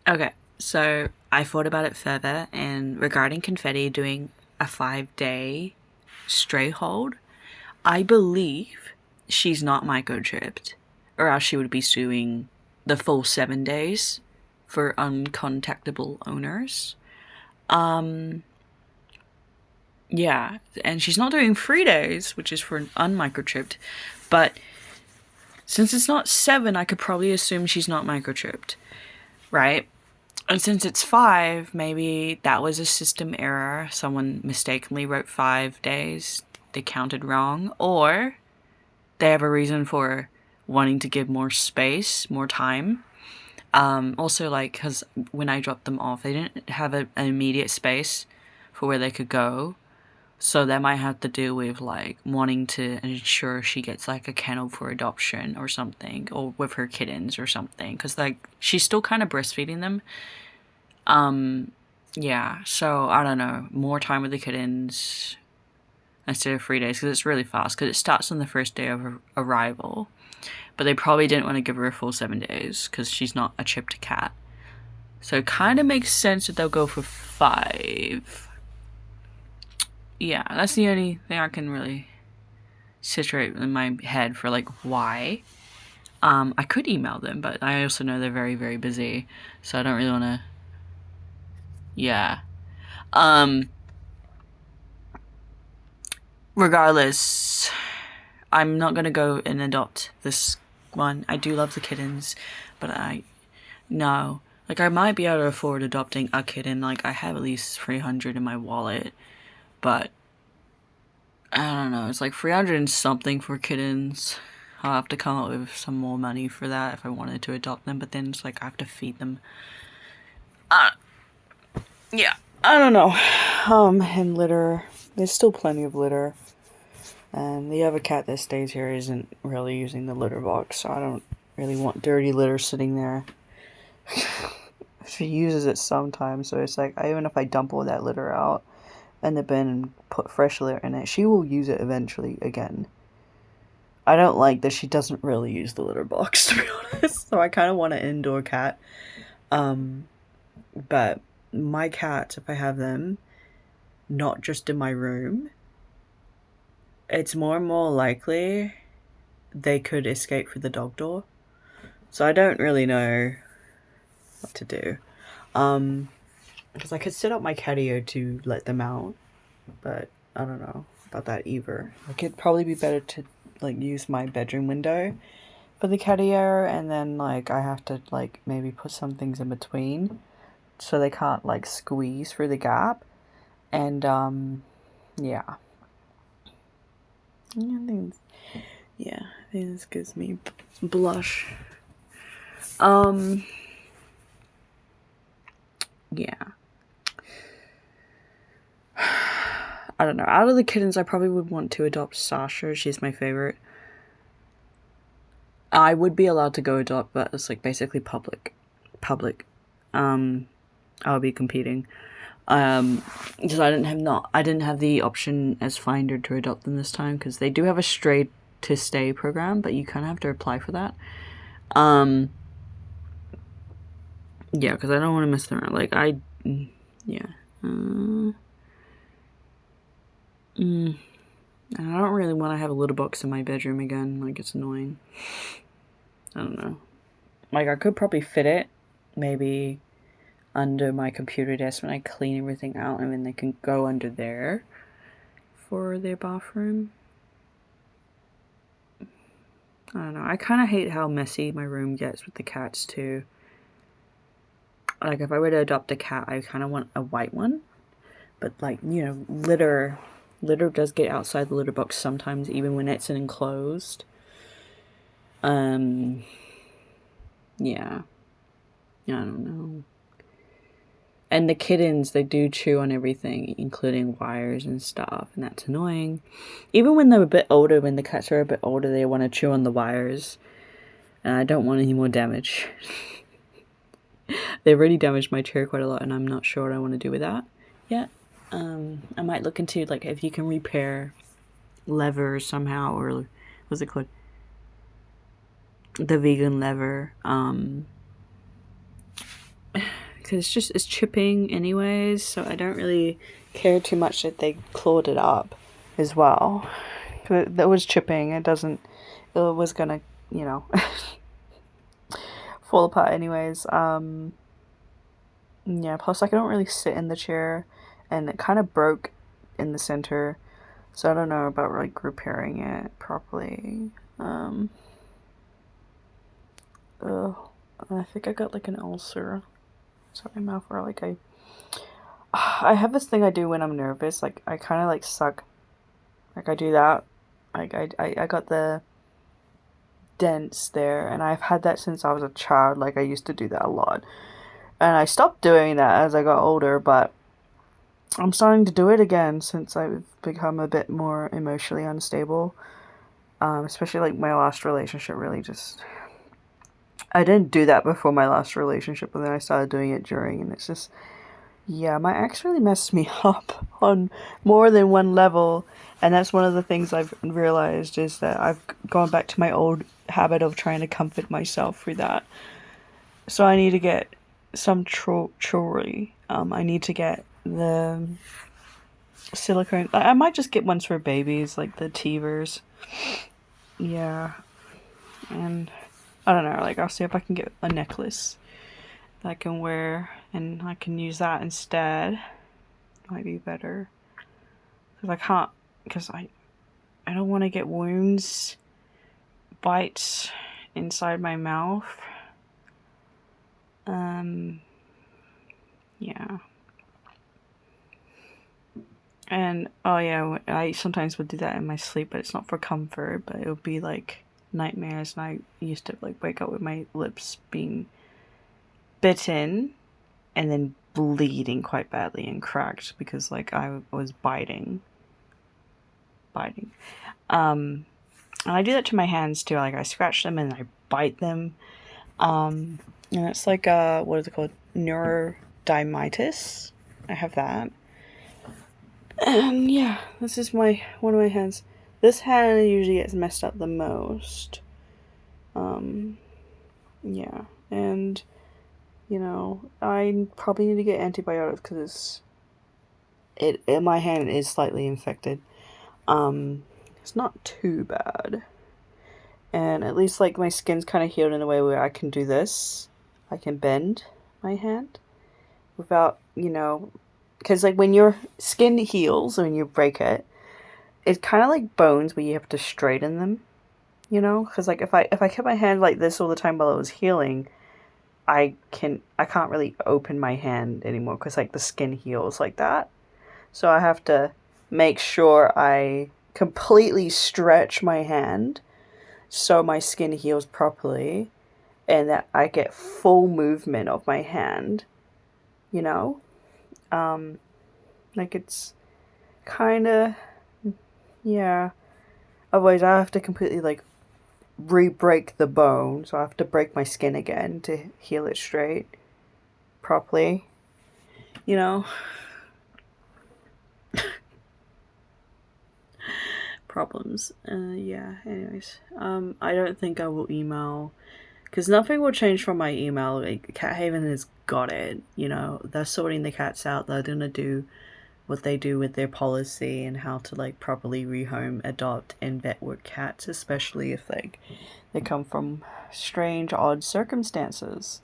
Okay, so I thought about it further, and regarding Confetti doing a 5-day stray hold, I believe she's not microchipped, or else she would be suing the full 7 days for uncontactable owners. Um, yeah, and she's not doing 3 days, which is for unmicrochipped, but since it's not 7, I could probably assume she's not microchipped, right? And since it's 5, maybe that was a system error. Someone mistakenly wrote 5 days. They counted wrong. Or they have a reason for wanting to give more space, more time. Also, like, because when I dropped them off, they didn't have an immediate space for where they could go. So that might have to do with, like, wanting to ensure she gets, like, a kennel for adoption or something. Or with her kittens or something. Because, like, she's still kind of breastfeeding them. Yeah, so I don't know. More time with the kittens instead of 3 days because it's really fast because it starts on the first day of arrival. But they probably didn't want to give her a full 7 days because she's not a chipped cat. So it kind of makes sense that they'll go for 5. Yeah, that's the only thing I can really situate in my head for like why. I could email them, but I also know they're very, very busy, so I don't really want to. Yeah. Um, Regardless, I'm not gonna go and adopt this one. I do love the kittens, but no. Like, I might be able to afford adopting a kitten. Like, I have at least 300 in my wallet, but I don't know. It's like 300 and something for kittens. I'll have to come up with some more money for that if I wanted to adopt them, but then it's like I have to feed them. Yeah, I don't know. And litter. There's still plenty of litter. And the other cat that stays here isn't really using the litter box, so I don't really want dirty litter sitting there. She uses it sometimes, so it's like, even if I dump all that litter out in the bin and put fresh litter in it, she will use it eventually again. I don't like that she doesn't really use the litter box, to be honest, so I kind of want an indoor cat. But my cats, if I have them, not just in my room, it's more and more likely they could escape through the dog door. So I don't really know what to do. Because I could set up my catio to let them out, but I don't know about that either. Like, it'd probably be better to like use my bedroom window for the catio, and then like I have to like maybe put some things in between so they can't like squeeze through the gap. And yeah. Yeah, I think this gives me blush. Yeah. I don't know. Out of the kittens, I probably would want to adopt Sasha. She's my favorite. I would be allowed to go adopt, but it's like basically public. I'll be competing. Because I didn't have the option as Finder to adopt them this time because they do have a stray to stay program, but you kind of have to apply for that. Yeah, because I don't want to mess them around. Like, yeah. I don't really want to have a litter box in my bedroom again. Like, it's annoying. I don't know. Like, I could probably fit it, maybe under my computer desk when I clean everything out, and then they can go under there for their bathroom. I don't know. I kind of hate how messy my room gets with the cats, too. Like, if I were to adopt a cat, I kind of want a white one. But, like, you know, litter does get outside the litter box sometimes, even when it's enclosed. Yeah. I don't know. And the kittens, they do chew on everything, including wires and stuff, and that's annoying. Even when they're a bit older, when the cats are a bit older, they want to chew on the wires. And I don't want any more damage. They've already damaged my chair quite a lot, and I'm not sure what I want to do with that yet. I might look into, like, if you can repair levers somehow, or what's it called? The vegan lever. because it's chipping anyways, so I don't really care too much that they clawed it up as well. That was chipping. It was gonna, you know, fall apart anyways. Yeah, plus like I don't really sit in the chair, and it kind of broke in the center, so I don't know about like repairing it properly. I think I got like an ulcer. Sorry, my mouth, or like I have this thing I do when I'm nervous. Like I kind of like suck. Like I do that. Like I got the dents there, and I've had that since I was a child. Like I used to do that a lot, and I stopped doing that as I got older. But I'm starting to do it again since I've become a bit more emotionally unstable. Especially like my last relationship really just. I didn't do that before my last relationship, but then I started doing it during, and it's just, yeah, my ex really messed me up on more than one level, and that's one of the things I've realized is that I've gone back to my old habit of trying to comfort myself through that. So I need to get some jewelry. I need to get the silicone. I might just get ones for babies, like the Teevers. Yeah, and I don't know. Like I'll see if I can get a necklace that I can wear, and I can use that instead. Might be better because I can't. Because I don't want to get wounds, bites inside my mouth. Yeah. And oh yeah, I sometimes would do that in my sleep, but it's not for comfort. But it would be like nightmares, and I used to like wake up with my lips being bitten and then bleeding quite badly and cracked because like I was biting. And I do that to my hands too. Like I scratch them and I bite them. And it's like what is it called? Neurodermitis. I have that. And yeah, this is one of my hands. This hand usually gets messed up the most. Yeah, and you know, I probably need to get antibiotics because my hand is slightly infected. It's not too bad, and at least like my skin's kind of healed in a way where I can do this. I can bend my hand without, you know, because like when your skin heals when you break it, it's kind of like bones where you have to straighten them, you know, because like if I kept my hand like this all the time while it was healing, I can't really open my hand anymore because like the skin heals like that. So I have to make sure I completely stretch my hand so my skin heals properly and that I get full movement of my hand, you know? Like it's kind of, yeah. Otherwise I have to completely like re-break the bone, so I have to break my skin again to heal it straight properly, you know? Problems. Yeah, anyways. I don't think I will email, because nothing will change from my email. Like, Cat Haven has got it, you know? They're sorting the cats out. They're gonna do what they do with their policy and how to, like, properly rehome, adopt, and vet work cats, especially if, like, they come from strange, odd circumstances.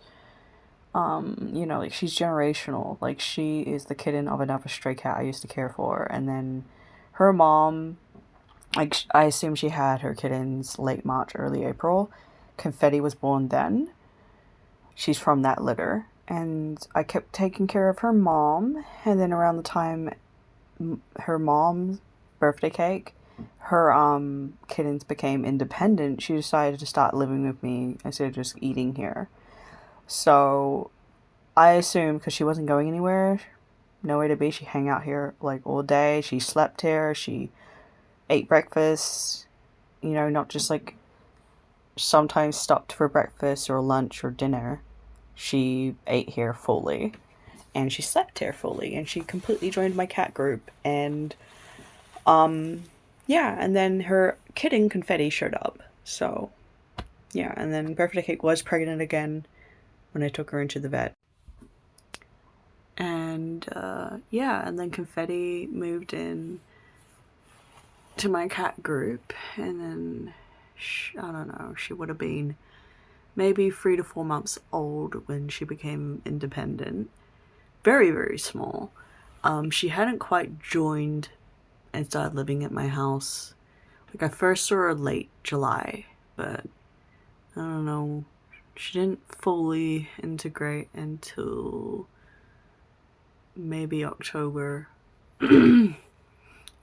You know, like, she's generational. Like, she is the kitten of another stray cat I used to care for, and then her mom, like, I assume she had her kittens late March, early April. Confetti was born then. She's from that litter. And I kept taking care of her mom. And then around the time her mom's birthday cake, her kittens became independent. She decided to start living with me instead of just eating here. So I assume because she wasn't going anywhere, nowhere to be, she hung out here like all day. She slept here. She ate breakfast, you know, not just like sometimes stopped for breakfast or lunch or dinner. She ate here fully, and she slept here fully, and she completely joined my cat group. And yeah, and then her kitten Confetti showed up. So yeah, and then birthday cake was pregnant again when I took her into the vet. And yeah, and then Confetti moved in to my cat group, and then I don't know, she would have been maybe 3 to 4 months old when she became independent. Very, very small. She hadn't quite joined and started living at my house. Like, I first saw her late July, but I don't know. She didn't fully integrate until maybe October.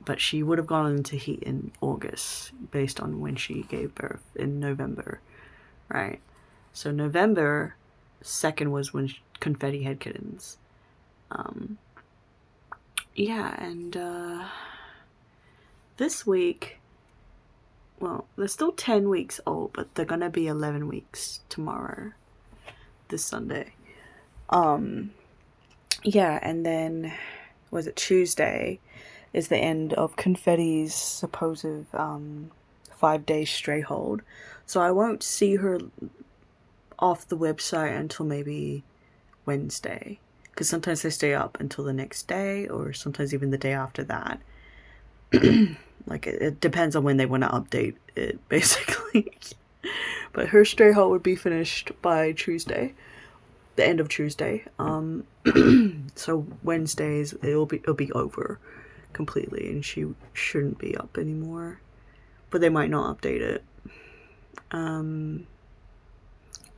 But she would have gone into heat in August based on when she gave birth in November, right? So November 2nd was when Confetti had kittens. Yeah, and this week, well, they're still 10 weeks old, but they're gonna be 11 weeks tomorrow, this Sunday. Yeah, and then, was it Tuesday, is the end of Confetti's supposed 5-day stray hold. So I won't see her off the website until maybe Wednesday. Because sometimes they stay up until the next day, or sometimes even the day after that. Like, it depends on when they want to update it, basically. But her stray hold would be finished by Tuesday. The end of Tuesday. So Wednesdays it'll be over completely, and she shouldn't be up anymore. But they might not update it. I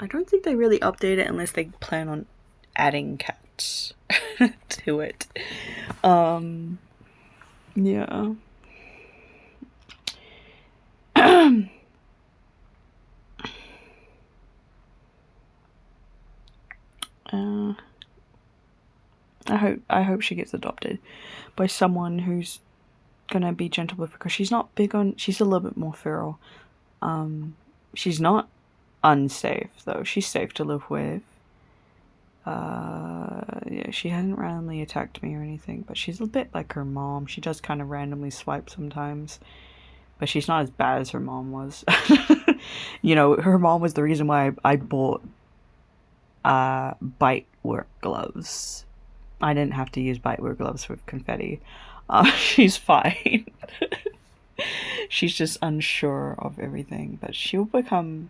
don't think they really update it unless they plan on adding cats to it. Yeah. I hope she gets adopted by someone who's gonna be gentle with her, because she's not big on. She's a little bit more feral. She's not unsafe though. She's safe to live with. Yeah, she hasn't randomly attacked me or anything, but she's a bit like her mom. She does kind of randomly swipe sometimes, but she's not as bad as her mom was. You know, her mom was the reason why I bought bite work gloves. I didn't have to use bite work gloves with Confetti. She's fine. She's just unsure of everything, but she'll become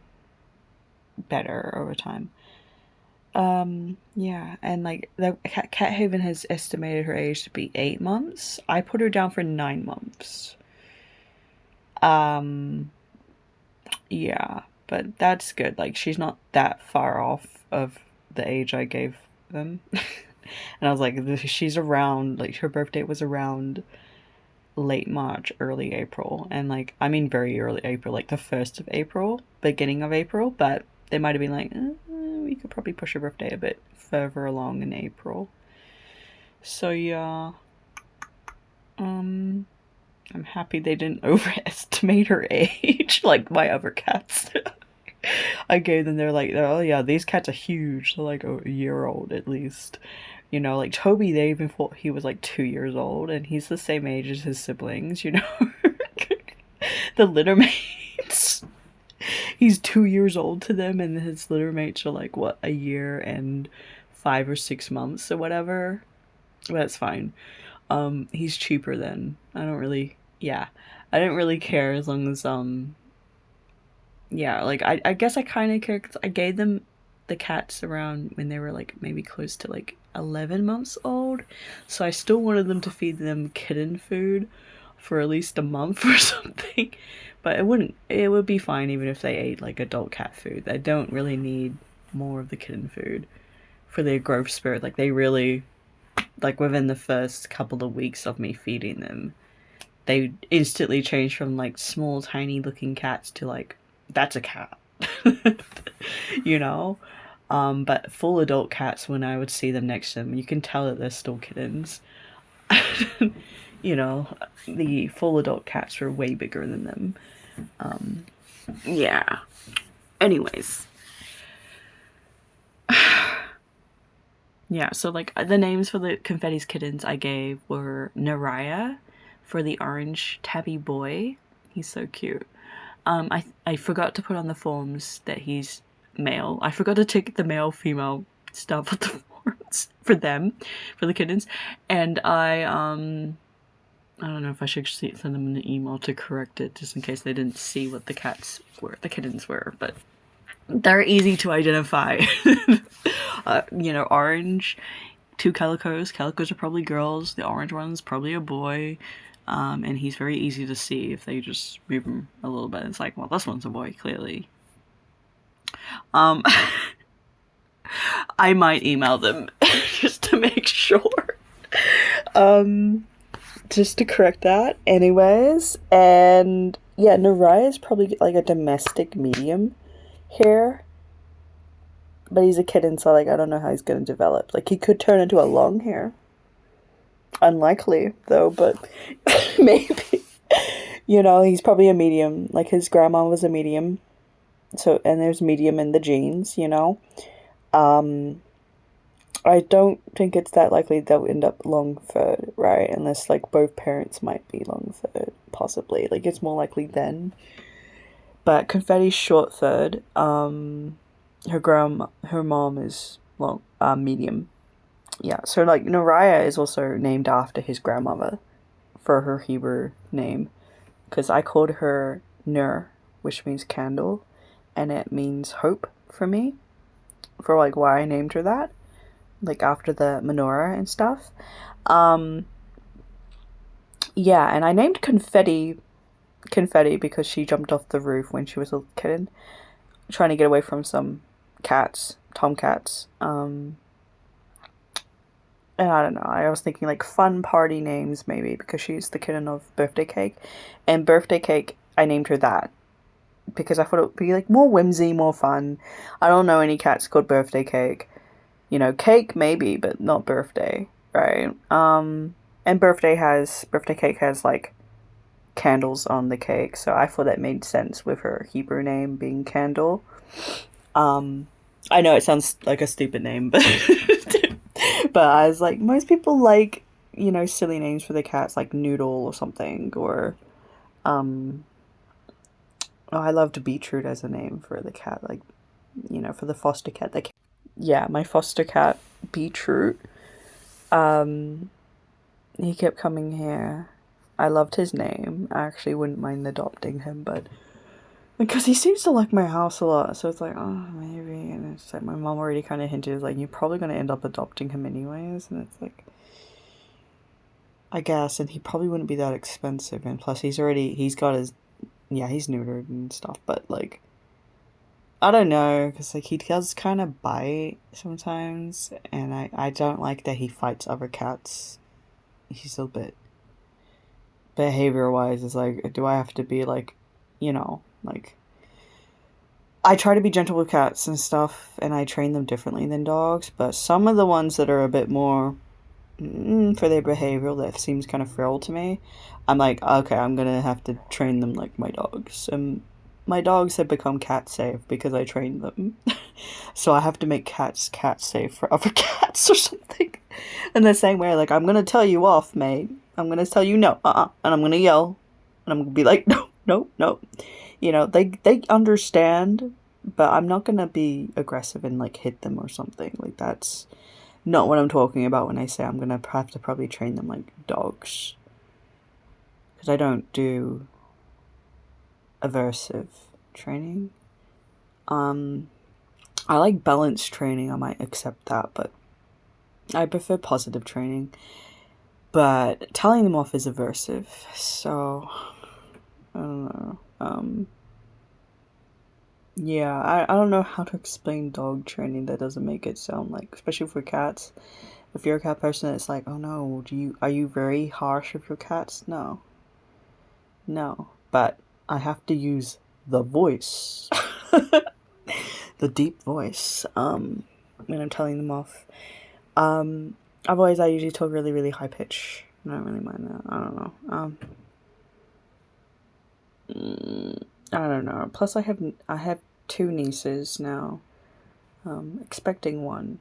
better over time. Yeah, and like the Cat Haven has estimated her age to be 8 months. I put her down for 9 months. Yeah, but that's good. Like, she's not that far off of the age I gave them. And I was like, she's around, like, her birthday was around late March, early April. And, like, I mean very early April, like the 1st of April, beginning of April. But they might have been like, we could probably push her birthday a bit further along in April. So, yeah. I'm happy they didn't overestimate her age like my other cats. I gave them, they're like, oh yeah, these cats are huge. They're like a year old at least. You know, like Toby, they even thought he was like 2 years old, and he's the same age as his siblings, you know? The litter mates. He's 2 years old to them, and his litter mates are like, what, a year and 5 or 6 months or whatever. That's fine. He's cheaper then. I don't really, yeah. I didn't really care as long as, yeah, like, I guess I kind of care because I gave them the cats around when they were like maybe close to like 11 months old, so I still wanted them to feed them kitten food for at least a month or something. But it would be fine even if they ate like adult cat food. They don't really need more of the kitten food for their growth spurt. Like, they really, like, within the first couple of weeks of me feeding them, they instantly changed from like small tiny looking cats to like, that's a cat. You know? But full adult cats, when I would see them next to them, you can tell that they're still kittens. You know, the full adult cats are way bigger than them. Yeah. Anyways. Yeah, so like the names for the Confetti's kittens I gave were Naraya for the orange tabby boy. He's so cute. I forgot to put on the forms that he's male. I forgot to take the male female stuff at the forms. cats for them, for the kittens. And I don't know if I should send them an email to correct it, just in case they didn't see what the kittens were, but they're easy to identify. Orange, 2 calicos. Calicos are probably girls. The orange one's probably a boy. And he's very easy to see if they just move him a little bit. It's like, well, this one's a boy, clearly. I might email them just to make sure. Just to correct that. Anyways, and yeah, Nariah is probably like a domestic medium hair. But he's a kitten, so like I don't know how he's gonna develop. Like he could turn into a long hair. Unlikely though, but maybe. He's probably a medium. Like his grandma was a medium. So, and there's medium in the genes, I don't think it's that likely they'll end up long-furred, right? Unless, like, both parents might be long-furred, possibly. Like, it's more likely then. But Confetti's short-furred. Her mom is, medium. Yeah, so, like, Nariah is also named after his grandmother for her Hebrew name. Because I called her Nur, which means candle, and it means hope for me. For, like, why I named her that. Like after the menorah and stuff. Yeah, and I named Confetti because she jumped off the roof when she was a kitten, trying to get away from some tomcats. And I don't know, I was thinking like fun party names maybe, because she's the kitten of Birthday Cake. And Birthday Cake, I named her that because I thought it would be like more whimsy, more fun. I don't know any cats called Birthday Cake. Cake maybe, but not birthday, right? And birthday cake has like candles on the cake, so I thought that made sense with her Hebrew name being Candle. I know it sounds like a stupid name, but but I was like, most people like, silly names for the cats, like Noodle or something, or I loved Beetroot as a name for the cat, like, for the foster cat. Yeah, my foster cat, Beetroot, he kept coming here. I loved his name. I actually wouldn't mind adopting him, but because he seems to like my house a lot, so it's like, oh, maybe. And it's like my mom already kind of hinted, like, you're probably going to end up adopting him anyways, and it's like, I guess, and he probably wouldn't be that expensive, and plus he's got his, he's neutered and stuff, but like, I don't know, because like he does kind of bite sometimes, and I don't like that he fights other cats. He's a bit behavior-wise, it's like, do I have to be like, like, I try to be gentle with cats and stuff, and I train them differently than dogs, but some of the ones that are a bit more for their behavior that seems kind of feral to me, I'm like, okay, I'm gonna have to train them like my dogs. And my dogs have become cat safe because I trained them. So I have to make cats cat safe for other cats or something. In the same way, like, I'm gonna tell you off, mate. I'm gonna tell you no, and I'm gonna yell. And I'm gonna be like, no, no, no. They understand, but I'm not gonna be aggressive and, like, hit them or something. Like, that's not what I'm talking about when I say I'm gonna have to probably train them like dogs. Because I don't do aversive training. I like balanced training, I might accept that, but I prefer positive training. But telling them off is aversive, so I don't know. Yeah, I don't know how to explain dog training that doesn't make it sound like, especially for cats. If you're a cat person, it's like, oh no, are you very harsh with your cats? No. But I have to use the voice. The deep voice, when I'm telling them off. Otherwise I usually talk really, really high pitch. I don't really mind that. I don't know. Plus I have 2 nieces now. Expecting one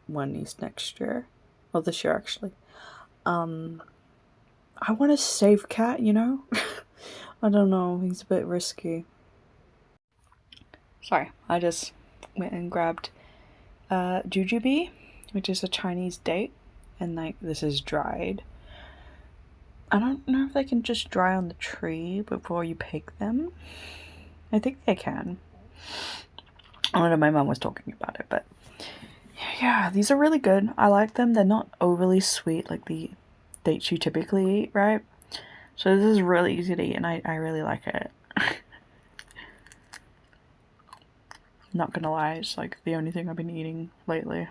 niece next year. Well, this year actually. I want a safe cat, I don't know, he's a bit risky. Sorry, I just went and grabbed Jujubee. which is a Chinese date, and like this is dried. I don't know if they can just dry on the tree before you pick them. I think they can. I don't know, my mom was talking about it, but yeah, these are really good. I like them. They're not overly sweet like the dates you typically eat, right? So this is really easy to eat, and I really like it. Not gonna lie, it's like the only thing I've been eating lately.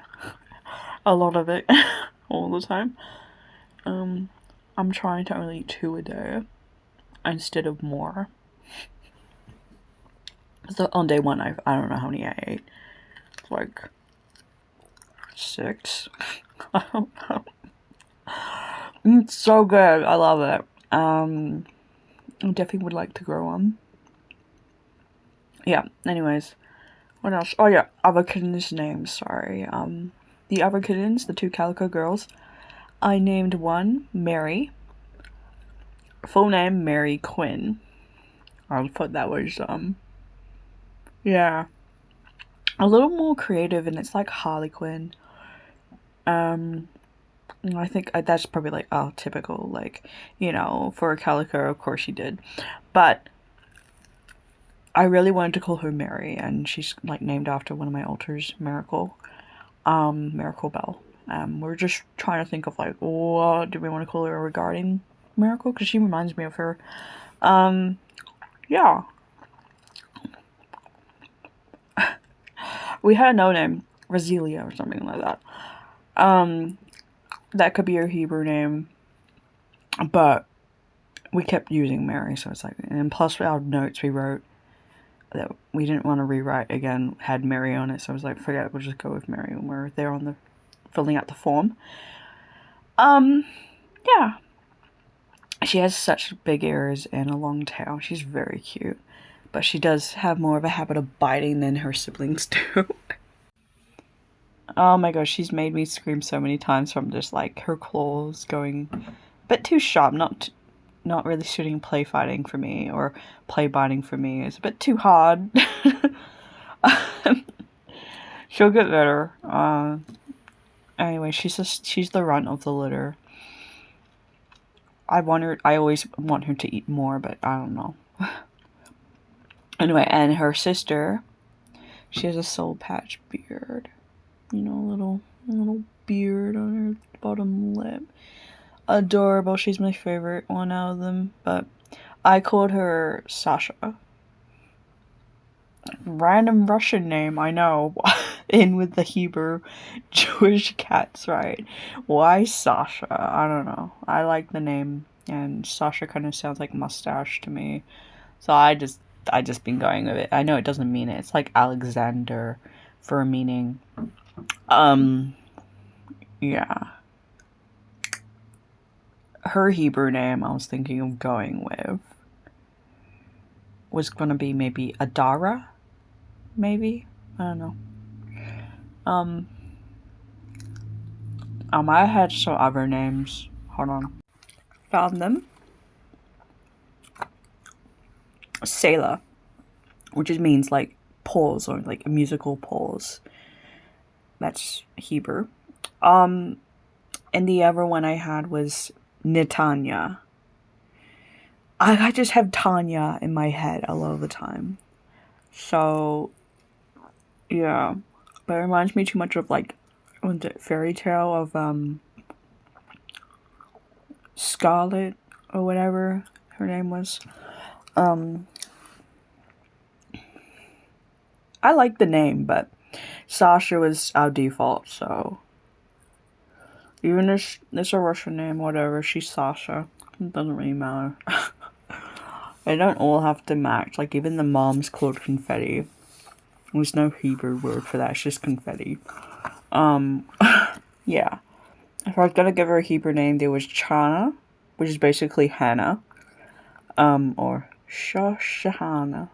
A lot of it. All the time. I'm trying to only eat 2 a day instead of more. So on day 1, I don't know how many I ate. It's like 6. I don't know. It's so good. I love it. I definitely would like to grow one. Yeah. Anyways, what else? Oh yeah, other kittens' names. Sorry. The other kittens, the 2 calico girls. I named one Mary. Full name Mary Quinn. I thought that was yeah, a little more creative, and it's like Harley Quinn. I think that's probably like typical, like, you know, for a calico, of course she did, but I really wanted to call her Mary, and she's like named after one of my alters, Miracle Bell. We're just trying to think of like, what do we want to call her regarding Miracle, because she reminds me of her. Yeah. We had no name, Rasilia or something like that. That could be her Hebrew name, but we kept using Mary, so it's like, and plus our notes we wrote that we didn't want to rewrite again had Mary on it, so I was like, forget it, we'll just go with Mary when we're there on the filling out the form. Yeah. She has such big ears and a long tail. She's very cute. But she does have more of a habit of biting than her siblings do. Oh my gosh, she's made me scream so many times from just like her claws going a bit too sharp, not really suiting play fighting for me, or play biting for me. It's a bit too hard. She'll get better. Anyway, she's the runt of the litter. I always want her to eat more, but I don't know. Anyway, and her sister, she has a soul patch beard. You know, a little beard on her bottom lip. Adorable. She's my favorite one out of them, but I called her Sasha. Random Russian name, I know. In with the Hebrew Jewish cats, right? Why Sasha? I don't know. I like the name, and Sasha kind of sounds like mustache to me. So I just been going with it. I know it doesn't mean it. It's like Alexander for a meaning. Yeah. Her Hebrew name I was thinking of going with was gonna be maybe Adara? Maybe? I don't know. I had some other names. Hold on. Found them. Selah, which just means like pause, or like a musical pause. That's Hebrew. And the other one I had was Netanya. I just have Tanya in my head a lot of the time. So, yeah. But it reminds me too much of like the fairy tale of Scarlet or whatever her name was. I like the name, but Sasha was our default, so even if it's a Russian name, whatever, she's Sasha. It doesn't really matter. They don't all have to match. Like, even the mom's called Confetti. There's no Hebrew word for that. It's just confetti. Yeah. If I was gonna give her a Hebrew name, there was Chana, which is basically Hannah. Or Shoshana.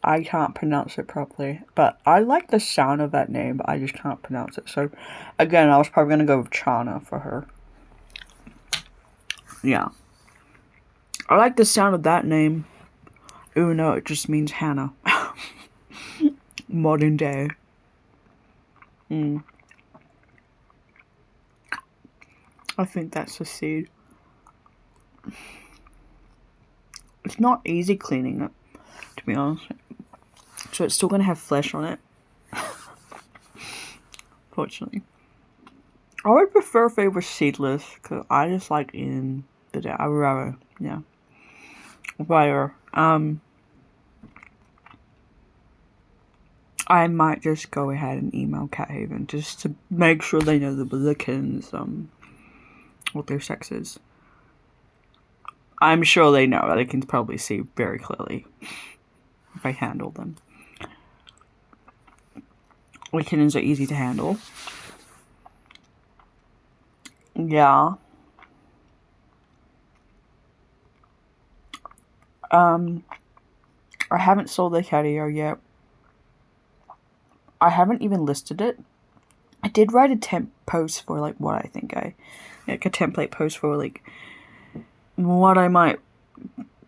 I can't pronounce it properly, but I like the sound of that name, but I just can't pronounce it. So, again, I was probably gonna go with Chana for her. Yeah. I like the sound of that name, even though it just means Hannah. Modern day. I think that's the seed. It's not easy cleaning it, to be honest. So it's still going to have flesh on it. Fortunately. I would prefer if they were seedless, because I just like eating the I would rather, yeah. Whatever. I might just go ahead and email Cat Haven just to make sure they know the kittens, what their sex is. I'm sure they know. They can probably see very clearly if I handle them. The kittens are easy to handle. Yeah. I haven't sold the catio yet. I haven't even listed it. I did write a temp post for like what I think like a template post for like what I might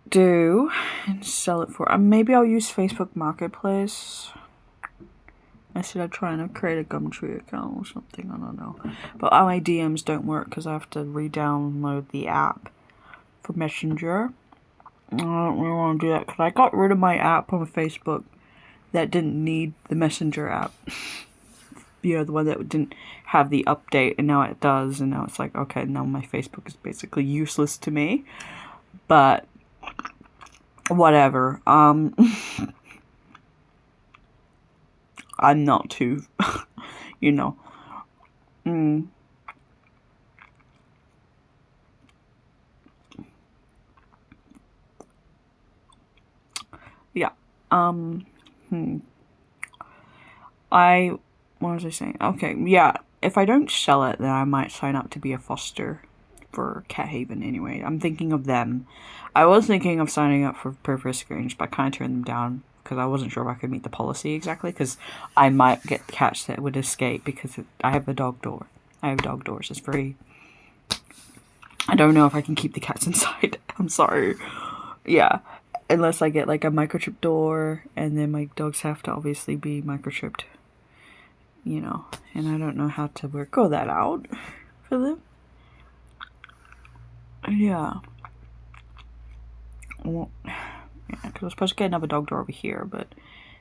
do and sell it for. Maybe I'll use Facebook Marketplace. I said I'd try and create a Gumtree account or something. I don't know. But all my DMs don't work because I have to re-download the app for Messenger. I don't really want to do that because I got rid of my app on Facebook that didn't need the Messenger app. You know, the one that didn't have the update, and now it does, and now it's like, okay, now my Facebook is basically useless to me. But whatever. I'm not too, you know. Yeah. What was I saying? Okay, yeah. If I don't sell it, then I might sign up to be a foster for Cat Haven anyway. I'm thinking of them. I was thinking of signing up for Risk Range, but I kind of turned them down because I wasn't sure if I could meet the policy exactly, because I might get cats that would escape because I have a dog door. I have dog doors. It's very... I don't know if I can keep the cats inside. I'm sorry. Yeah. Unless I get like a microchip door, and then my dogs have to obviously be microchipped. You know, and I don't know how to work all that out for them. Yeah. Well, yeah, because I was supposed to get another dog door over here, but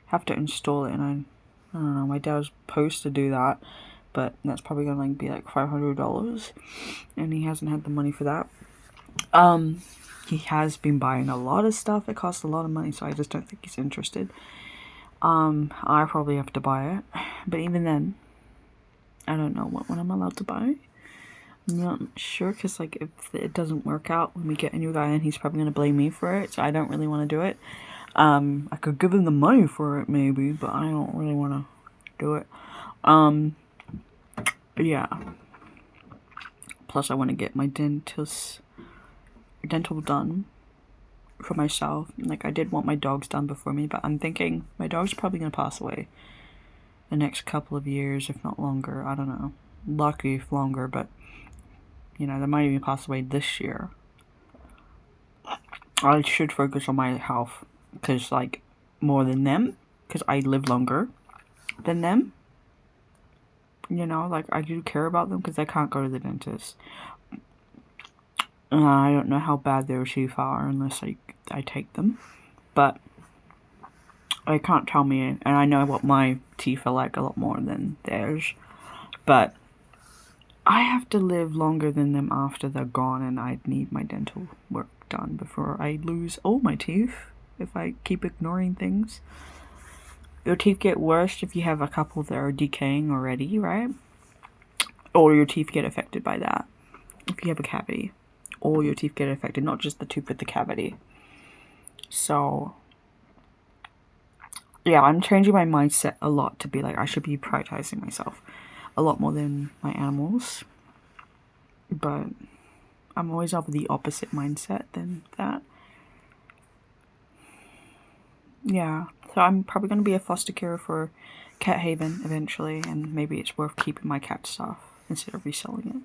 have to install it, and I don't know, my dad was supposed to do that, but that's probably gonna like be like $500, and he hasn't had the money for that. He has been buying a lot of stuff. It costs a lot of money, so I just don't think he's interested. I probably have to buy it, but even then, I don't know what one I'm allowed to buy. I'm not sure, because like if it doesn't work out when we get a new guy in, he's probably gonna blame me for it, so I don't really want to do it. I could give him the money for it maybe, but I don't really want to do it. Yeah. Plus I want to get my dental done for myself. Like, I did want my dogs done before me, but I'm thinking my dog's probably gonna pass away the next couple of years, if not longer. I don't know. Lucky if longer, but you know, they might even pass away this year. I should focus on my health, because like more than them, because I live longer than them. You know, like I do care about them because I can't go to the dentist. I don't know how bad their teeth are unless I take them, but I can't tell me, and I know what my teeth are like a lot more than theirs, but I have to live longer than them after they're gone, and I'd need my dental work done before I lose all my teeth if I keep ignoring things. Your teeth get worse if you have a couple that are decaying already, right? Or your teeth get affected by that if you have a cavity. All your teeth get affected, not just the tooth with the cavity. So, yeah, I'm changing my mindset a lot to be like, I should be prioritizing myself a lot more than my animals. But I'm always of the opposite mindset than that. Yeah, so I'm probably going to be a foster carer for Cat Haven eventually, and maybe it's worth keeping my cat stuff instead of reselling it.